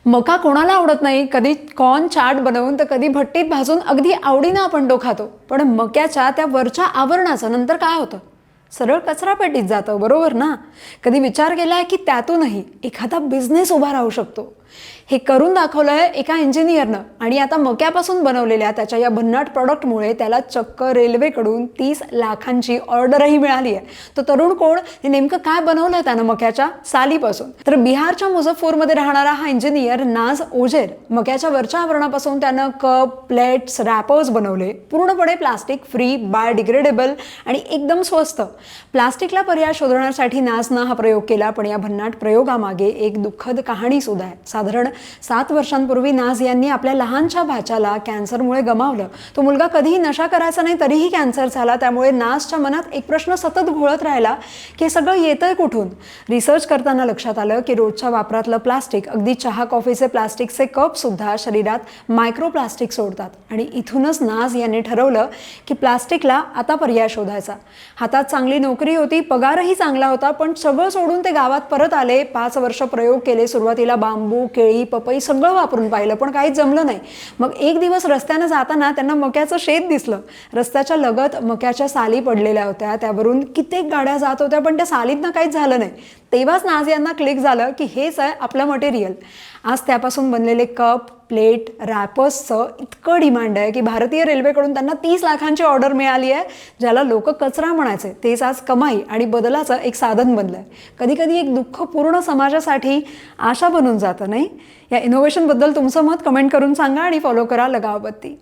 मका कोणाला आवडत नाही. कधी कॉर्न चाट बनवून तर कधी भट्टीत भाजून अगदी आवडीनं आपण तो खातो. पण मक्याच्या त्या वरच्या आवरणाचं नंतर काय होतं? सरळ कचरापेटीत जातं, बरोबर ना? कधी विचार केलाय की त्यातूनही एखादा बिझनेस उभा राहू शकतो? हे करून दाखवलंय एका इंजिनियरनं. आणि आता मक्यापासून बनवलेल्या त्याच्या या भन्नाट प्रॉडक्टमुळे त्याला चक्क रेल्वेकडून 30 लाखांची ऑर्डरही मिळाली आहे. तो तरुण कोण? हे नेमकं काय बनवलंय त्यानं मक्याच्या सालीपासून? तर बिहारच्या मुझफ्फरमध्ये राहणारा हा इंजिनियर नाज ओजेर. मक्याच्या वरच्या आवरणापासून त्यानं कप, प्लेट्स, रॅपर्स बनवले. पूर्णपणे प्लास्टिक फ्री, बायोडिग्रेडेबल आणि एकदम स्वस्त. प्लास्टिकला पर्याय शोधण्यासाठी नाजनं हा प्रयोग केला. पण या भन्नाट प्रयोगामागे एक दुःखद कहाणी सुद्धा आहे. साधारण 7 वर्षांपूर्वी नाज यांनी आपल्या लहानशा भाच्याला कॅन्सरमुळे गमावलं. तो मुलगा कधीही नशा करायचा नाही, तरीही कॅन्सर झाला. त्यामुळे नाजच्या मनात एक प्रश्न सतत घोळत राहिला की हे सगळं येतंय कुठून? रिसर्च करताना लक्षात आलं की रोजच्या वापरातलं प्लास्टिक, अगदी चहा कॉफीचे प्लास्टिकचे कप सुद्धा शरीरात मायक्रोप्लास्टिक सोडतात. आणि इथूनच नाज यांनी ठरवलं की प्लास्टिकला आता पर्याय शोधायचा. हातात चांगली नोकरी होती, पगारही चांगला होता. पण सगळं सोडून ते गावात परत आले. 5 वर्ष प्रयोग केले. सुरुवातीला बांबू, केळी, पपई सगळं वापरून पाहिलं, पण काहीच जमलं नाही. मग एक दिवस रस्त्यानं जाताना त्यांना मक्याचं शेत दिसलं. रस्त्याच्या लगत मक्याच्या साली पडलेल्या होत्या. त्यावरून कित्येक गाड्या जात होत्या, पण त्या सालीतनं काहीच झालं नाही. तेव्हाच नाज यांना क्लिक झालं की हेच आहे आपलं मटेरियल. आज त्यापासून बनलेले कप, प्लेट, रॅपर्सचं इतकं डिमांड आहे की भारतीय रेल्वेकडून त्यांना 30 लाखांची ऑर्डर मिळाली आहे. ज्याला लोक कचरा म्हणायचे तेच आज कमाई आणि बदलाचं एक साधन बनलंय. कधी कधी एक दुःख पूर्ण समाजासाठी आशा बनून जातं, नाही? या इनोव्हेशनबद्दल तुमचं मत कमेंट करून सांगा आणि फॉलो करा लगावबत्ती.